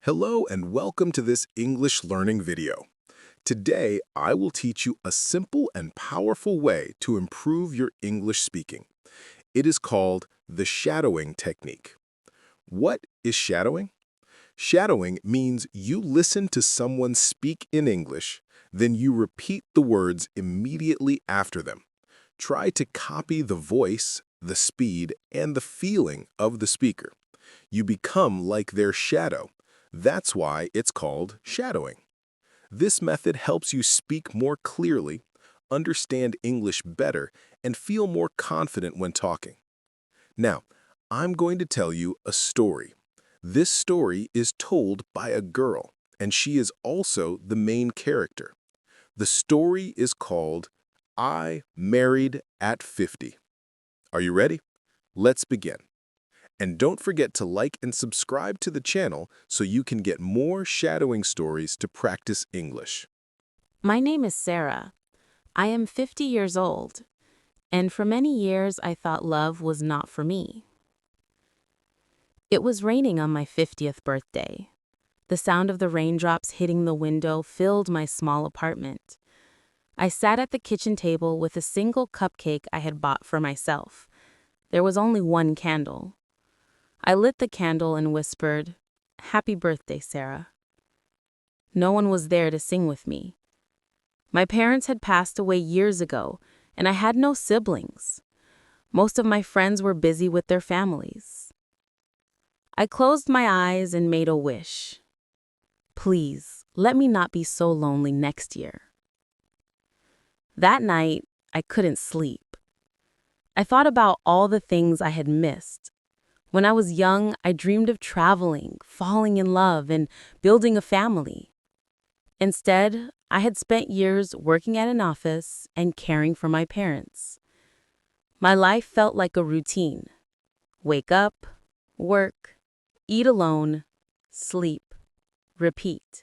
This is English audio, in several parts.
Hello and welcome to this English learning video. Today, I will teach you a simple and powerful way to improve your English speaking. It is called the shadowing technique. What is shadowing? Shadowing means you listen to someone speak in English, then you repeat the words immediately after them. Try to copy the voice, the speed, and the feeling of the speaker. You become like their shadow. That's why it's called shadowing. This method helps you speak more clearly, understand English better, and feel more confident when talking. Now, I'm going to tell you a story. This story is told by a girl, and she is also the main character. The story is called I Married at 50. Are you ready? Let's begin. And don't forget to like and subscribe to the channel so you can get more shadowing stories to practice English. My name is Sarah. I am 50 years old, and for many years I thought love was not for me. It was raining on my 50th birthday. The sound of the raindrops hitting the window filled my small apartment. I sat at the kitchen table with a single cupcake I had bought for myself. There was only one candle. I lit the candle and whispered, "Happy birthday, Sarah." No one was there to sing with me. My parents had passed away years ago, and I had no siblings. Most of my friends were busy with their families. I closed my eyes and made a wish. Please, let me not be so lonely next year. That night, I couldn't sleep. I thought about all the things I had missed. When I was young, I dreamed of traveling, falling in love, and building a family. Instead, I had spent years working at an office and caring for my parents. My life felt like a routine. Wake up, work, eat alone, sleep, repeat.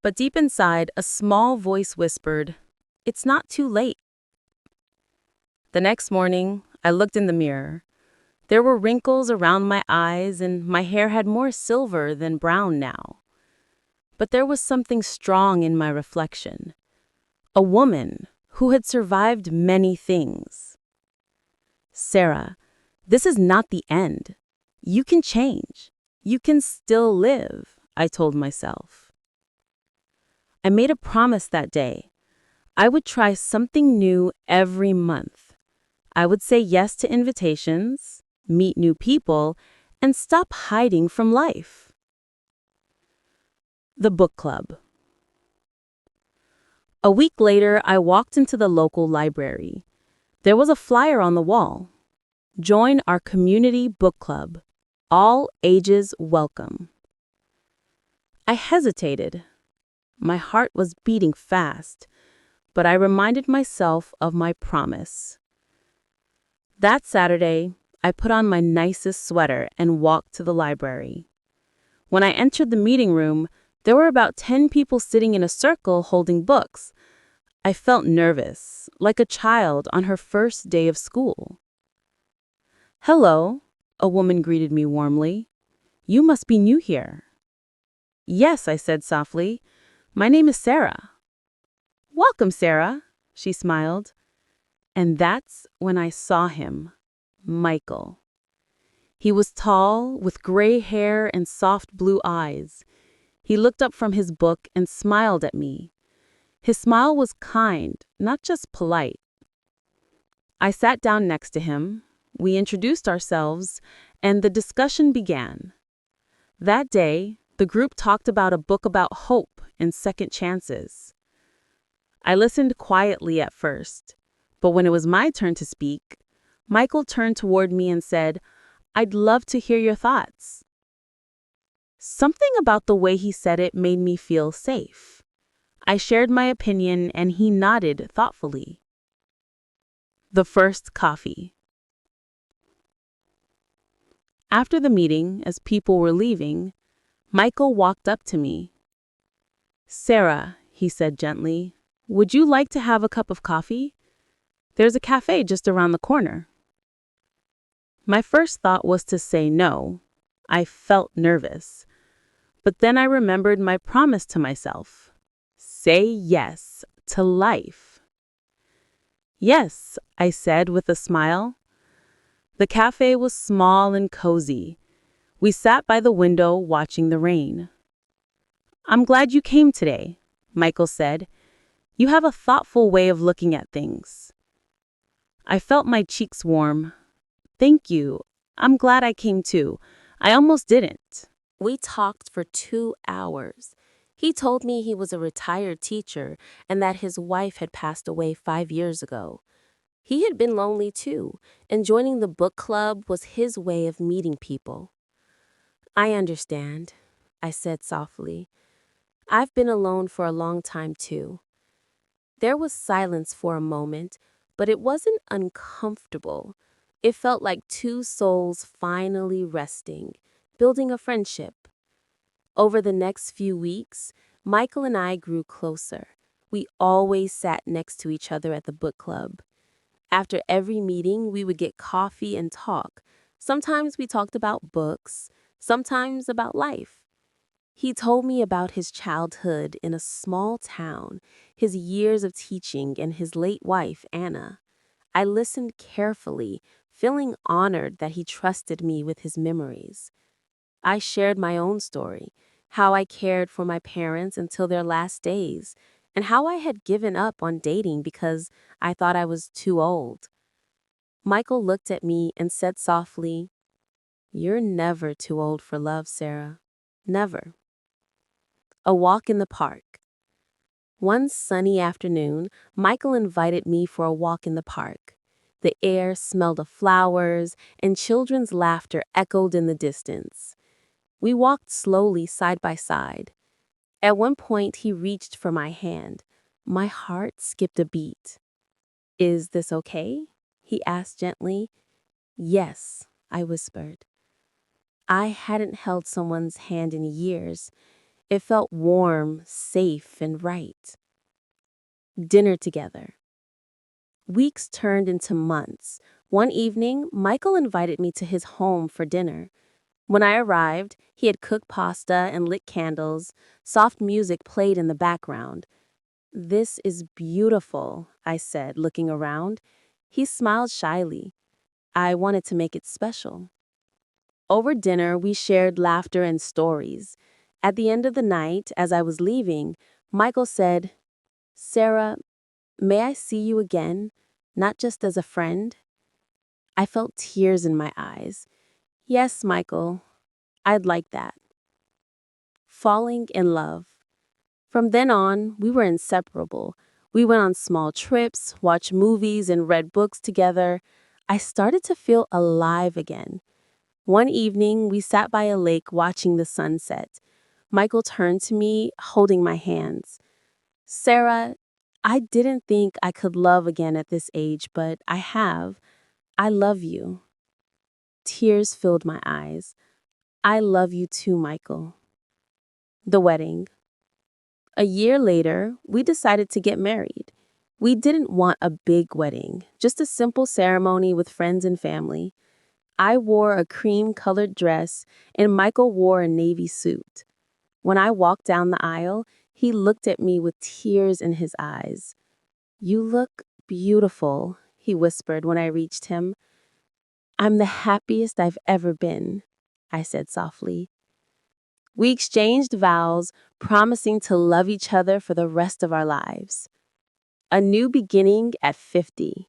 But deep inside, a small voice whispered, "It's not too late." The next morning, I looked in the mirror. There were wrinkles around my eyes, and my hair had more silver than brown now. But there was something strong in my reflection. A woman who had survived many things. "Sarah, this is not the end. You can change. You can still live," I told myself. I made a promise that day. I would try something new every month. I would say yes to invitations, meet new people, and stop hiding from life. The book club. A week later, I walked into the local library. There was a flyer on the wall. Join our community book club. All ages welcome. I hesitated. My heart was beating fast, but I reminded myself of my promise. That Saturday, I put on my nicest sweater and walked to the library. When I entered the meeting room, there were about 10 people sitting in a circle holding books. I felt nervous, like a child on her first day of school. "Hello," a woman greeted me warmly. "You must be new here." "Yes," I said softly. "My name is Sarah." "Welcome, Sarah," she smiled. And that's when I saw him. Michael. He was tall, with gray hair and soft blue eyes. He looked up from his book and smiled at me. His smile was kind, not just polite. I sat down next to him. We introduced ourselves, and the discussion began. That day, the group talked about a book about hope and second chances. I listened quietly at first, but when it was my turn to speak, Michael turned toward me and said, "I'd love to hear your thoughts." Something about the way he said it made me feel safe. I shared my opinion and he nodded thoughtfully. The first coffee. After the meeting, as people were leaving, Michael walked up to me. "Sarah," he said gently, "would you like to have a cup of coffee? There's a cafe just around the corner." My first thought was to say no, I felt nervous. But then I remembered my promise to myself. Say yes to life. Yes, I said with a smile. The cafe was small and cozy. We sat by the window watching the rain. I'm glad you came today, Michael said. You have a thoughtful way of looking at things. I felt my cheeks warm. Thank you. I'm glad I came too. I almost didn't. We talked for 2 hours. He told me he was a retired teacher and that his wife had passed away 5 years ago. He had been lonely too, and joining the book club was his way of meeting people. I understand, I said softly. I've been alone for a long time too. There was silence for a moment, but it wasn't uncomfortable. It felt like two souls finally resting, building a friendship. Over the next few weeks, Michael and I grew closer. We always sat next to each other at the book club. After every meeting, we would get coffee and talk. Sometimes we talked about books, sometimes about life. He told me about his childhood in a small town, his years of teaching, and his late wife, Anna. I listened carefully, feeling honored that he trusted me with his memories. I shared my own story, how I cared for my parents until their last days, and how I had given up on dating because I thought I was too old. Michael looked at me and said softly, "You're never too old for love, Sarah. Never." A walk in the park. One sunny afternoon, Michael invited me for a walk in the park. The air smelled of flowers, and children's laughter echoed in the distance. We walked slowly side by side. At one point, he reached for my hand. My heart skipped a beat. "Is this okay?" he asked gently. "Yes," I whispered. I hadn't held someone's hand in years. It felt warm, safe, and right. Dinner together. Weeks turned into months. One evening, Michael invited me to his home for dinner. When I arrived, he had cooked pasta and lit candles. Soft music played in the background. "This is beautiful," I said, looking around. He smiled shyly. I wanted to make it special. Over dinner, we shared laughter and stories. At the end of the night, as I was leaving, Michael said, "Sarah, may I see you again, not just as a friend?" I felt tears in my eyes. "Yes, Michael, I'd like that." Falling in love. From then on, we were inseparable. We went on small trips, watched movies, and read books together. I started to feel alive again. One evening, we sat by a lake watching the sunset. Michael turned to me, holding my hands. "Sarah, I didn't think I could love again at this age, but I have. I love you." Tears filled my eyes. "I love you too, Michael." The wedding. A year later, we decided to get married. We didn't want a big wedding, just a simple ceremony with friends and family. I wore a cream-colored dress, and Michael wore a navy suit. When I walked down the aisle, he looked at me with tears in his eyes. "You look beautiful," he whispered when I reached him. "I'm the happiest I've ever been," I said softly. We exchanged vows, promising to love each other for the rest of our lives. A new beginning at 50.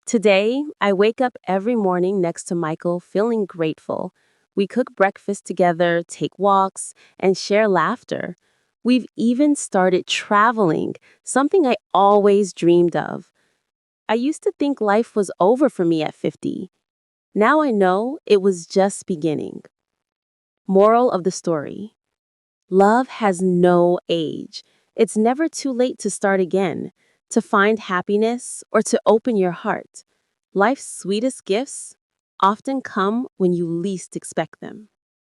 Today, I wake up every morning next to Michael feeling grateful. We cook breakfast together, take walks, and share laughter. We've even started traveling, something I always dreamed of. I used to think life was over for me at 50. Now I know it was just beginning. Moral of the story: love has no age. It's never too late to start again, to find happiness, or to open your heart. Life's sweetest gifts often come when you least expect them.